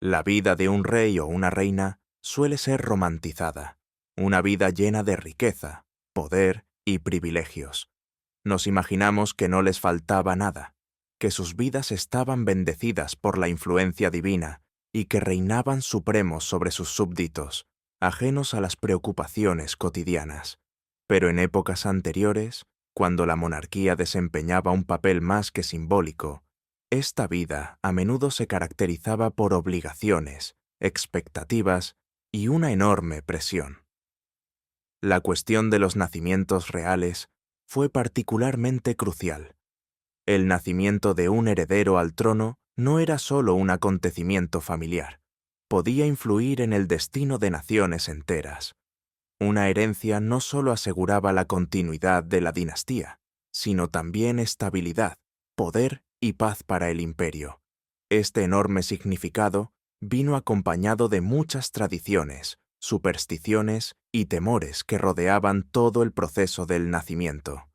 La vida de un rey o una reina suele ser romantizada, una vida llena de riqueza, poder y privilegios. Nos imaginamos que no les faltaba nada, que sus vidas estaban bendecidas por la influencia divina y que reinaban supremos sobre sus súbditos, ajenos a las preocupaciones cotidianas. Pero en épocas anteriores, cuando la monarquía desempeñaba un papel más que simbólico, esta vida a menudo se caracterizaba por obligaciones, expectativas y una enorme presión. La cuestión de los nacimientos reales fue particularmente crucial. El nacimiento de un heredero al trono no era solo un acontecimiento familiar, podía influir en el destino de naciones enteras. Una herencia no solo aseguraba la continuidad de la dinastía, sino también estabilidad, poder y paz para el imperio. Este enorme significado vino acompañado de muchas tradiciones, supersticiones y temores que rodeaban todo el proceso del nacimiento.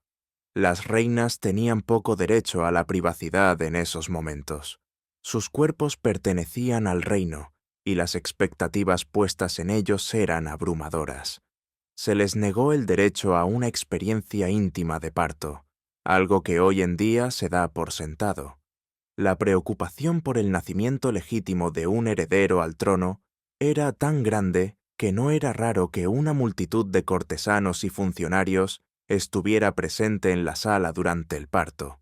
Las reinas tenían poco derecho a la privacidad en esos momentos. Sus cuerpos pertenecían al reino, y las expectativas puestas en ellos eran abrumadoras. Se les negó el derecho a una experiencia íntima de parto, algo que hoy en día se da por sentado. La preocupación por el nacimiento legítimo de un heredero al trono era tan grande que no era raro que una multitud de cortesanos y funcionarios estuviera presente en la sala durante el parto.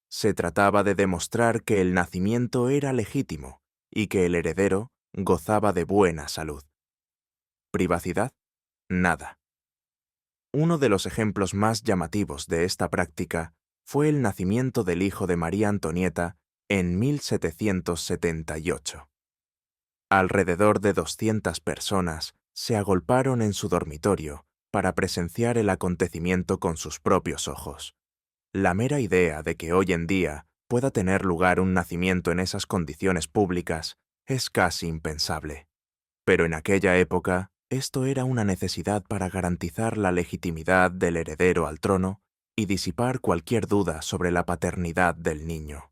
Se trataba de demostrar que el nacimiento era legítimo y que el heredero gozaba de buena salud. ¿Privacidad? Nada. Uno de los ejemplos más llamativos de esta práctica fue el nacimiento del hijo de María Antonieta en 1778. Alrededor de 200 personas se agolparon en su dormitorio para presenciar el acontecimiento con sus propios ojos. La mera idea de que hoy en día pueda tener lugar un nacimiento en esas condiciones públicas es casi impensable. Pero en aquella época, esto era una necesidad para garantizar la legitimidad del heredero al trono y disipar cualquier duda sobre la paternidad del niño.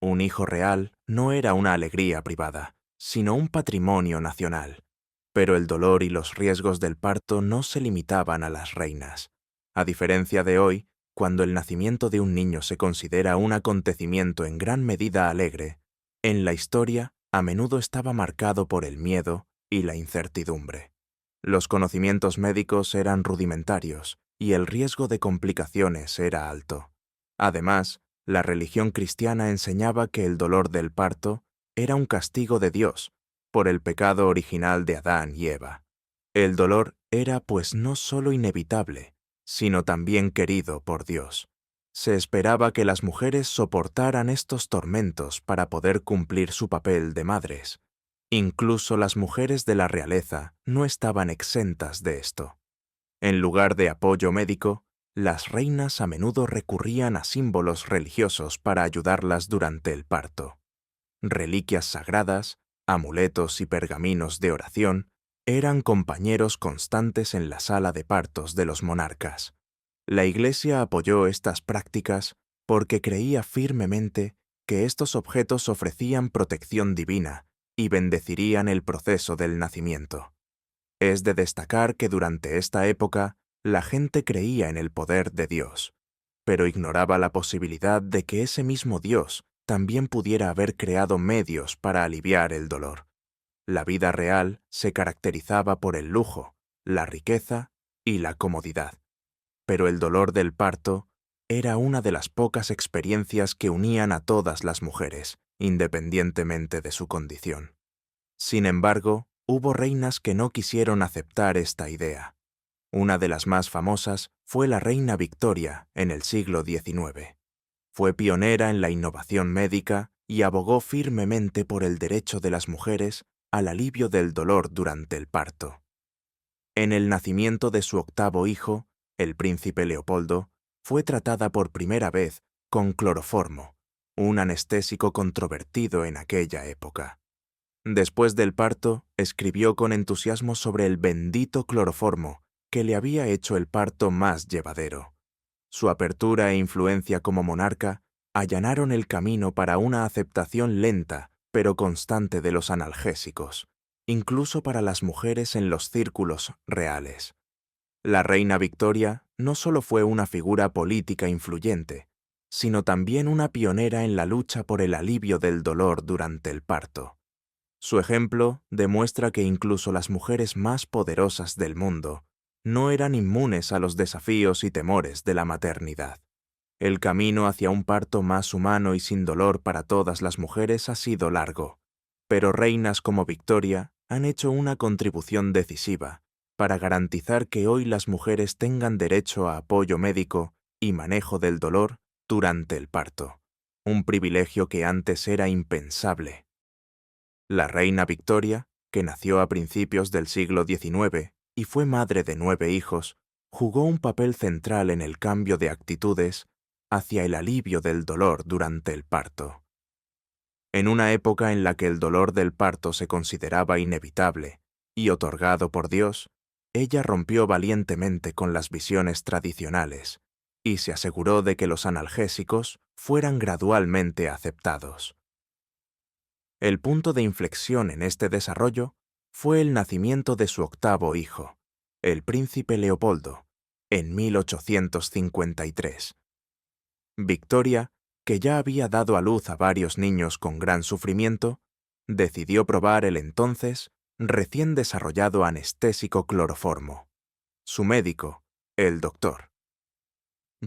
Un hijo real no era una alegría privada, sino un patrimonio nacional. Pero el dolor y los riesgos del parto no se limitaban a las reinas. A diferencia de hoy, cuando el nacimiento de un niño se considera un acontecimiento en gran medida alegre, en la historia a menudo estaba marcado por el miedo y la incertidumbre. Los conocimientos médicos eran rudimentarios y el riesgo de complicaciones era alto. Además, la religión cristiana enseñaba que el dolor del parto era un castigo de Dios por el pecado original de Adán y Eva. El dolor era pues no solo inevitable, sino también querido por Dios. Se esperaba que las mujeres soportaran estos tormentos para poder cumplir su papel de madres. Incluso las mujeres de la realeza no estaban exentas de esto. En lugar de apoyo médico, las reinas a menudo recurrían a símbolos religiosos para ayudarlas durante el parto. Reliquias sagradas, amuletos y pergaminos de oración eran compañeros constantes en la sala de partos de los monarcas. La Iglesia apoyó estas prácticas porque creía firmemente que estos objetos ofrecían protección divina y bendecirían el proceso del nacimiento. Es de destacar que durante esta época la gente creía en el poder de Dios, pero ignoraba la posibilidad de que ese mismo Dios también pudiera haber creado medios para aliviar el dolor. La vida real se caracterizaba por el lujo, la riqueza y la comodidad, pero el dolor del parto era una de las pocas experiencias que unían a todas las mujeres, independientemente de su condición. Sin embargo, hubo reinas que no quisieron aceptar esta idea. Una de las más famosas fue la reina Victoria en el siglo XIX. Fue pionera en la innovación médica y abogó firmemente por el derecho de las mujeres al alivio del dolor durante el parto. En el nacimiento de su octavo hijo, el príncipe Leopoldo, fue tratada por primera vez con cloroformo, un anestésico controvertido en aquella época. Después del parto, escribió con entusiasmo sobre el bendito cloroformo que le había hecho el parto más llevadero. Su apertura e influencia como monarca allanaron el camino para una aceptación lenta pero constante de los analgésicos, incluso para las mujeres en los círculos reales. La reina Victoria no solo fue una figura política influyente, sino también una pionera en la lucha por el alivio del dolor durante el parto. Su ejemplo demuestra que incluso las mujeres más poderosas del mundo no eran inmunes a los desafíos y temores de la maternidad. El camino hacia un parto más humano y sin dolor para todas las mujeres ha sido largo, pero reinas como Victoria han hecho una contribución decisiva para garantizar que hoy las mujeres tengan derecho a apoyo médico y manejo del dolor durante el parto, un privilegio que antes era impensable. La reina Victoria, que nació a principios del siglo XIX y fue madre de 9 hijos, jugó un papel central en el cambio de actitudes hacia el alivio del dolor durante el parto. En una época en la que el dolor del parto se consideraba inevitable y otorgado por Dios, ella rompió valientemente con las visiones tradicionales y se aseguró de que los analgésicos fueran gradualmente aceptados. El punto de inflexión en este desarrollo fue el nacimiento de su octavo hijo, el príncipe Leopoldo, en 1853. Victoria, que ya había dado a luz a varios niños con gran sufrimiento, decidió probar el entonces recién desarrollado anestésico cloroformo. Su médico, el doctor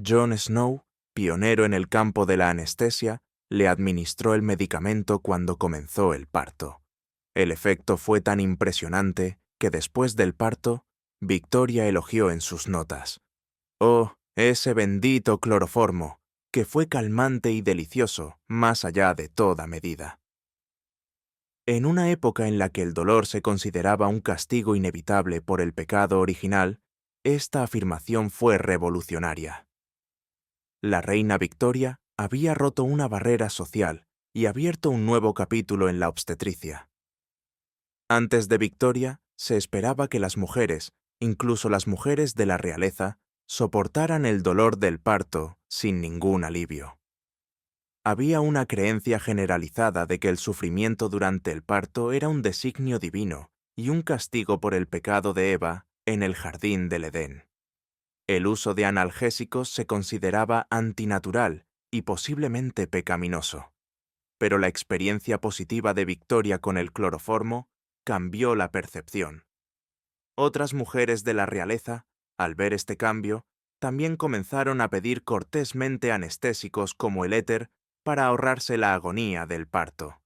John Snow, pionero en el campo de la anestesia, le administró el medicamento cuando comenzó el parto. El efecto fue tan impresionante que después del parto, Victoria elogió en sus notas: «Oh, ese bendito cloroformo, que fue calmante y delicioso más allá de toda medida». En una época en la que el dolor se consideraba un castigo inevitable por el pecado original, esta afirmación fue revolucionaria. La reina Victoria había roto una barrera social y abierto un nuevo capítulo en la obstetricia. Antes de Victoria, se esperaba que las mujeres, incluso las mujeres de la realeza, soportaran el dolor del parto sin ningún alivio. Había una creencia generalizada de que el sufrimiento durante el parto era un designio divino y un castigo por el pecado de Eva en el jardín del Edén. El uso de analgésicos se consideraba antinatural y posiblemente pecaminoso. Pero la experiencia positiva de Victoria con el cloroformo cambió la percepción. Otras mujeres de la realeza, al ver este cambio, también comenzaron a pedir cortésmente anestésicos como el éter para ahorrarse la agonía del parto.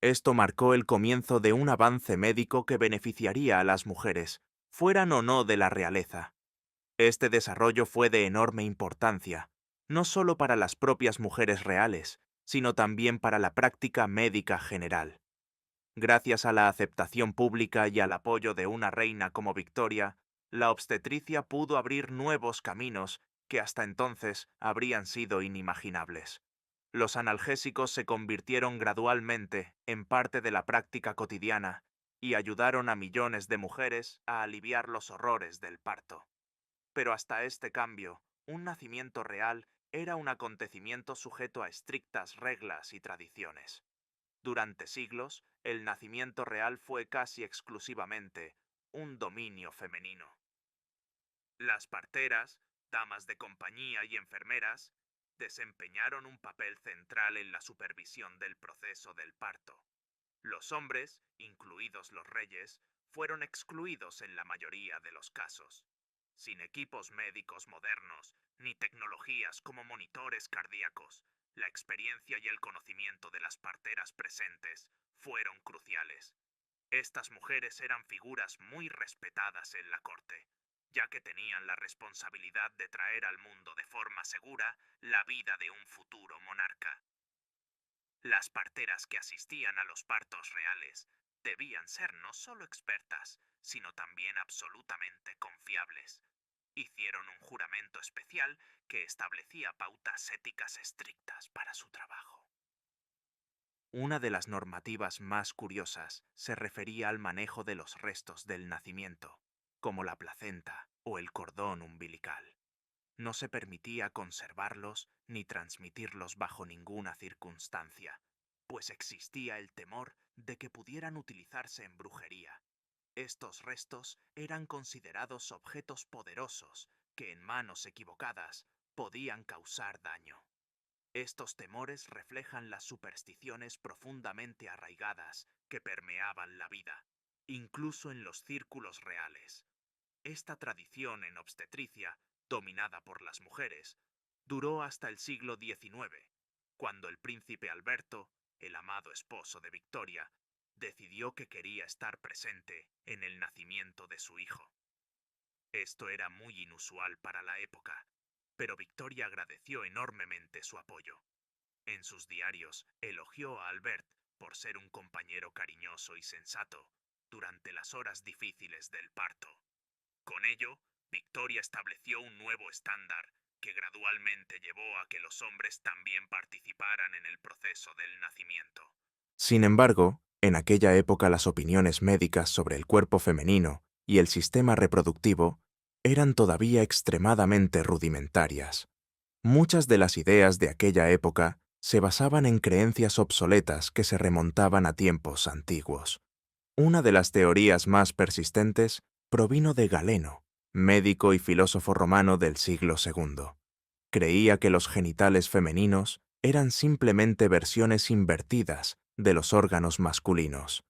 Esto marcó el comienzo de un avance médico que beneficiaría a las mujeres, fueran o no de la realeza. Este desarrollo fue de enorme importancia, no solo para las propias mujeres reales, sino también para la práctica médica general. Gracias a la aceptación pública y al apoyo de una reina como Victoria, la obstetricia pudo abrir nuevos caminos que hasta entonces habrían sido inimaginables. Los analgésicos se convirtieron gradualmente en parte de la práctica cotidiana y ayudaron a millones de mujeres a aliviar los horrores del parto. Pero hasta este cambio, un nacimiento real era un acontecimiento sujeto a estrictas reglas y tradiciones. Durante siglos, el nacimiento real fue casi exclusivamente un dominio femenino. Las parteras, damas de compañía y enfermeras desempeñaron un papel central en la supervisión del proceso del parto. Los hombres, incluidos los reyes, fueron excluidos en la mayoría de los casos. Sin equipos médicos modernos, ni tecnologías como monitores cardíacos, la experiencia y el conocimiento de las parteras presentes fueron cruciales. Estas mujeres eran figuras muy respetadas en la corte, ya que tenían la responsabilidad de traer al mundo de forma segura la vida de un futuro monarca. Las parteras que asistían a los partos reales debían ser no solo expertas, sino también absolutamente confiables. Hicieron un juramento especial que establecía pautas éticas estrictas para su trabajo. Una de las normativas más curiosas se refería al manejo de los restos del nacimiento, como la placenta o el cordón umbilical. No se permitía conservarlos ni transmitirlos bajo ninguna circunstancia. pues existía el temor de que pudieran utilizarse en brujería. Estos restos eran considerados objetos poderosos que en manos equivocadas podían causar daño. Estos temores reflejan las supersticiones profundamente arraigadas que permeaban la vida, incluso en los círculos reales. Esta tradición en obstetricia, dominada por las mujeres, duró hasta el siglo XIX, cuando el príncipe Alberto, el amado esposo de Victoria, decidió que quería estar presente en el nacimiento de su hijo. Esto era muy inusual para la época, pero Victoria agradeció enormemente su apoyo. En sus diarios elogió a Albert por ser un compañero cariñoso y sensato durante las horas difíciles del parto. Con ello, Victoria estableció un nuevo estándar que gradualmente llevó a que los hombres también participaran en el proceso del nacimiento. Sin embargo, en aquella época las opiniones médicas sobre el cuerpo femenino y el sistema reproductivo eran todavía extremadamente rudimentarias. Muchas de las ideas de aquella época se basaban en creencias obsoletas que se remontaban a tiempos antiguos. Una de las teorías más persistentes provino de Galeno, médico y filósofo romano del siglo II. Creía que los genitales femeninos eran simplemente versiones invertidas de los órganos masculinos.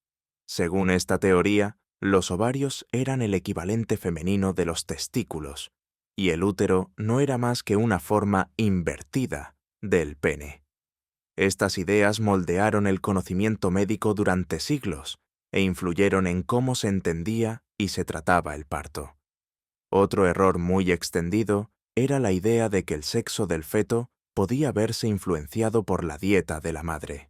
Según esta teoría, los ovarios eran el equivalente femenino de los testículos, y el útero no era más que una forma invertida del pene. Estas ideas moldearon el conocimiento médico durante siglos e influyeron en cómo se entendía y se trataba el parto. Otro error muy extendido era la idea de que el sexo del feto podía verse influenciado por la dieta de la madre.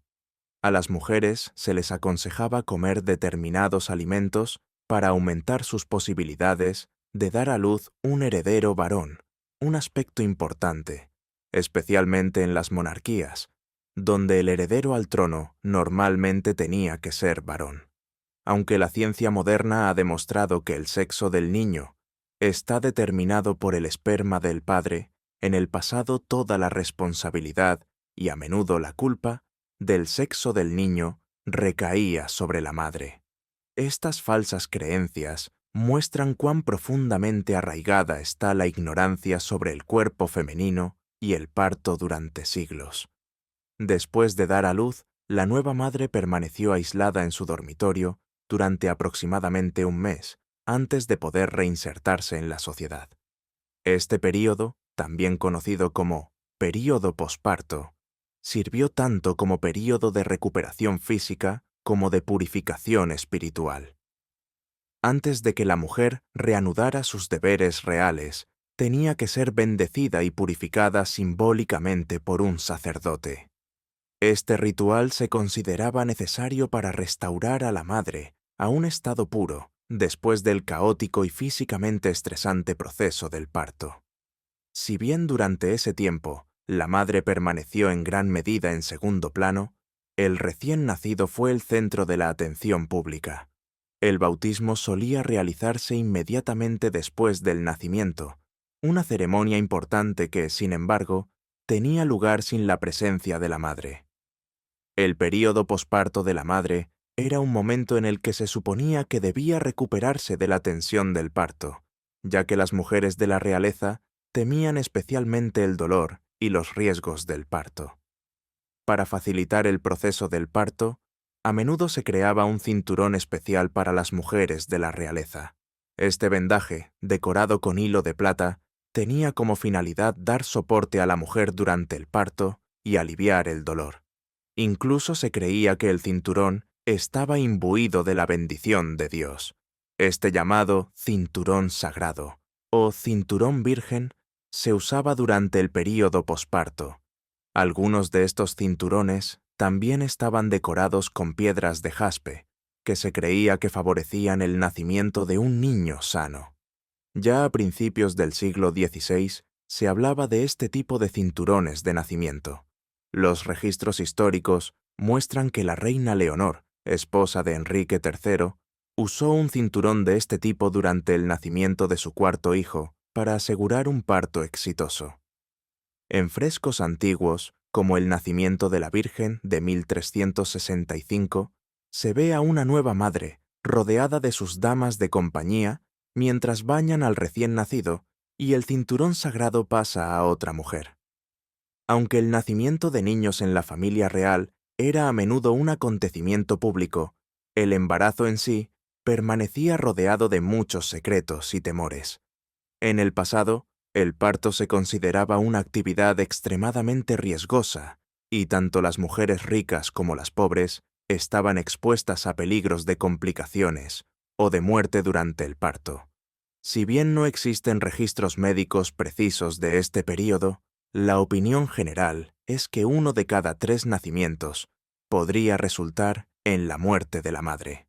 A las mujeres se les aconsejaba comer determinados alimentos para aumentar sus posibilidades de dar a luz un heredero varón, un aspecto importante, especialmente en las monarquías, donde el heredero al trono normalmente tenía que ser varón. Aunque la ciencia moderna ha demostrado que el sexo del niño está determinado por el esperma del padre, en el pasado toda la responsabilidad, y a menudo la culpa, del sexo del niño recaía sobre la madre. Estas falsas creencias muestran cuán profundamente arraigada está la ignorancia sobre el cuerpo femenino y el parto durante siglos. Después de dar a luz, la nueva madre permaneció aislada en su dormitorio durante aproximadamente un mes antes de poder reinsertarse en la sociedad. Este período, también conocido como período posparto, sirvió tanto como período de recuperación física como de purificación espiritual. Antes de que la mujer reanudara sus deberes reales, tenía que ser bendecida y purificada simbólicamente por un sacerdote. Este ritual se consideraba necesario para restaurar a la madre a un estado puro después del caótico y físicamente estresante proceso del parto. Si bien durante ese tiempo la madre permaneció en gran medida en segundo plano, el recién nacido fue el centro de la atención pública. El bautismo solía realizarse inmediatamente después del nacimiento, una ceremonia importante que, sin embargo, tenía lugar sin la presencia de la madre. El período posparto de la madre era un momento en el que se suponía que debía recuperarse de la tensión del parto, ya que las mujeres de la realeza temían especialmente el dolor y los riesgos del parto. Para facilitar el proceso del parto, a menudo se creaba un cinturón especial para las mujeres de la realeza. Este vendaje, decorado con hilo de plata, tenía como finalidad dar soporte a la mujer durante el parto y aliviar el dolor. Incluso se creía que el cinturón estaba imbuido de la bendición de Dios. Este llamado cinturón sagrado o cinturón virgen se usaba durante el período posparto. Algunos de estos cinturones también estaban decorados con piedras de jaspe, que se creía que favorecían el nacimiento de un niño sano. Ya a principios del siglo XVI se hablaba de este tipo de cinturones de nacimiento. Los registros históricos muestran que la reina Leonor, esposa de Enrique III, usó un cinturón de este tipo durante el nacimiento de su cuarto hijo para asegurar un parto exitoso. En frescos antiguos, como el nacimiento de la Virgen de 1365, se ve a una nueva madre rodeada de sus damas de compañía mientras bañan al recién nacido y el cinturón sagrado pasa a otra mujer. Aunque el nacimiento de niños en la familia real era a menudo un acontecimiento público, el embarazo en sí permanecía rodeado de muchos secretos y temores. En el pasado, el parto se consideraba una actividad extremadamente riesgosa, y tanto las mujeres ricas como las pobres estaban expuestas a peligros de complicaciones o de muerte durante el parto. Si bien no existen registros médicos precisos de este período, la opinión general es que 1 de cada 3 nacimientos podría resultar en la muerte de la madre.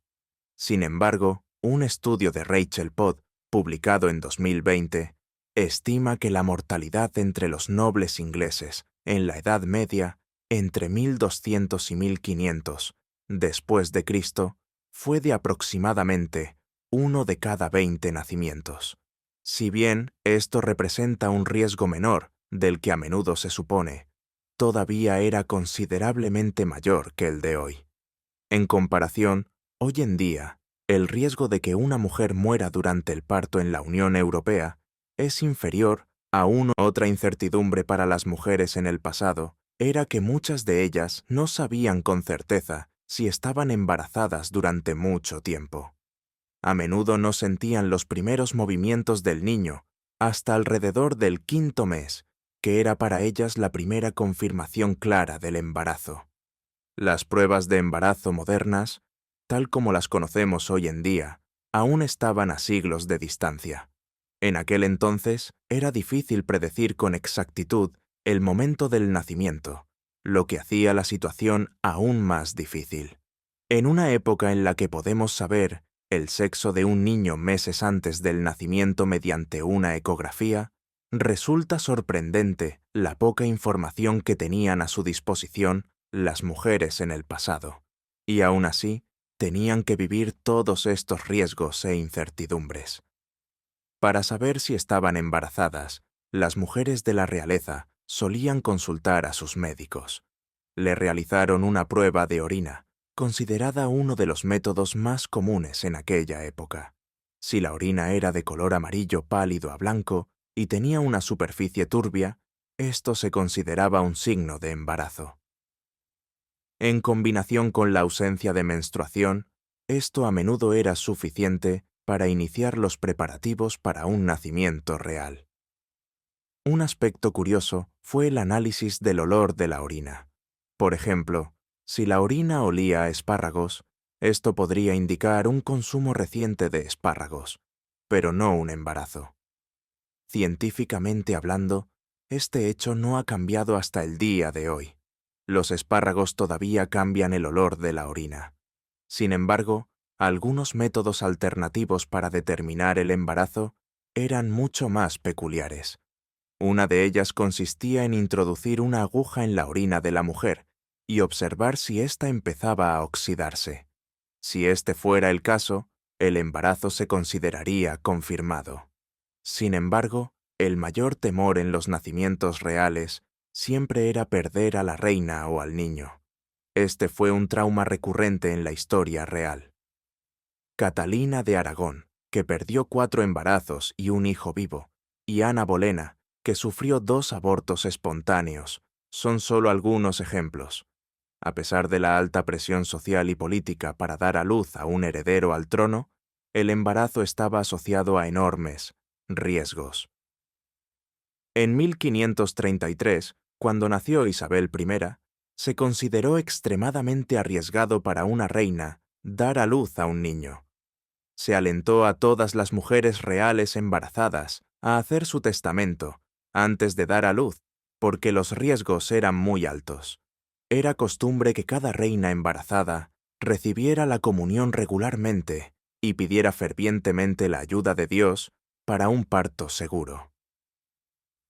Sin embargo, un estudio de Rachel Podd, publicado en 2020, estima que la mortalidad entre los nobles ingleses en la Edad Media, entre 1200 y 1500 después de Cristo, fue de aproximadamente 1 de cada 20 nacimientos. Si bien esto representa un riesgo menor del que a menudo se supone, todavía era considerablemente mayor que el de hoy. En comparación, hoy en día, el riesgo de que una mujer muera durante el parto en la Unión Europea es inferior a otra incertidumbre para las mujeres en el pasado era que muchas de ellas no sabían con certeza si estaban embarazadas durante mucho tiempo. A menudo no sentían los primeros movimientos del niño hasta alrededor del 5.º mes, que era para ellas la primera confirmación clara del embarazo. Las pruebas de embarazo modernas, tal como las conocemos hoy en día, aún estaban a siglos de distancia. En aquel entonces era difícil predecir con exactitud el momento del nacimiento, lo que hacía la situación aún más difícil. En una época en la que podemos saber el sexo de un niño meses antes del nacimiento mediante una ecografía, resulta sorprendente la poca información que tenían a su disposición las mujeres en el pasado, y aún así tenían que vivir todos estos riesgos e incertidumbres. Para saber si estaban embarazadas, las mujeres de la realeza solían consultar a sus médicos. Le realizaron una prueba de orina, considerada uno de los métodos más comunes en aquella época. Si la orina era de color amarillo pálido a blanco y tenía una superficie turbia, esto se consideraba un signo de embarazo. En combinación con la ausencia de menstruación, esto a menudo era suficiente para iniciar los preparativos para un nacimiento real. Un aspecto curioso fue el análisis del olor de la orina. Por ejemplo, si la orina olía a espárragos, esto podría indicar un consumo reciente de espárragos, pero no un embarazo. Científicamente hablando, este hecho no ha cambiado hasta el día de hoy. Los espárragos todavía cambian el olor de la orina. Sin embargo, algunos métodos alternativos para determinar el embarazo eran mucho más peculiares. Una de ellas consistía en introducir una aguja en la orina de la mujer y observar si ésta empezaba a oxidarse. Si este fuera el caso, el embarazo se consideraría confirmado. Sin embargo, el mayor temor en los nacimientos reales siempre era perder a la reina o al niño. Este fue un trauma recurrente en la historia real. Catalina de Aragón, que perdió 4 embarazos y un hijo vivo, y Ana Bolena, que sufrió 2 abortos espontáneos, son solo algunos ejemplos. A pesar de la alta presión social y política para dar a luz a un heredero al trono, el embarazo estaba asociado a enormes riesgos. En 1533, cuando nació Isabel I, se consideró extremadamente arriesgado para una reina dar a luz a un niño. Se alentó a todas las mujeres reales embarazadas a hacer su testamento antes de dar a luz, porque los riesgos eran muy altos. Era costumbre que cada reina embarazada recibiera la comunión regularmente y pidiera fervientemente la ayuda de Dios para un parto seguro.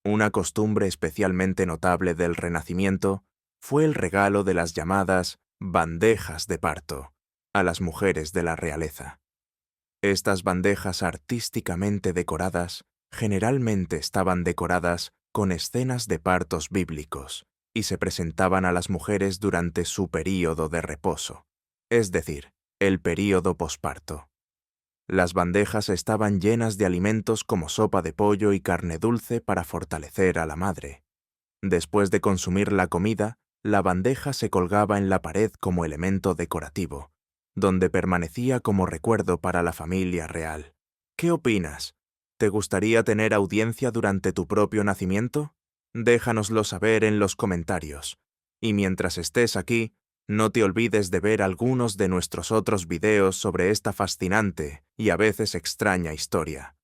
Una costumbre especialmente notable del Renacimiento fue el regalo de las llamadas bandejas de parto a las mujeres de la realeza. Estas bandejas artísticamente decoradas generalmente estaban decoradas con escenas de partos bíblicos y se presentaban a las mujeres durante su período de reposo, es decir, el período posparto. Las bandejas estaban llenas de alimentos como sopa de pollo y carne dulce para fortalecer a la madre. Después de consumir la comida, la bandeja se colgaba en la pared como elemento decorativo, donde permanecía como recuerdo para la familia real. ¿Qué opinas? ¿Te gustaría tener audiencia durante tu propio nacimiento? Déjanoslo saber en los comentarios. Y mientras estés aquí, no te olvides de ver algunos de nuestros otros videos sobre esta fascinante y a veces extraña historia.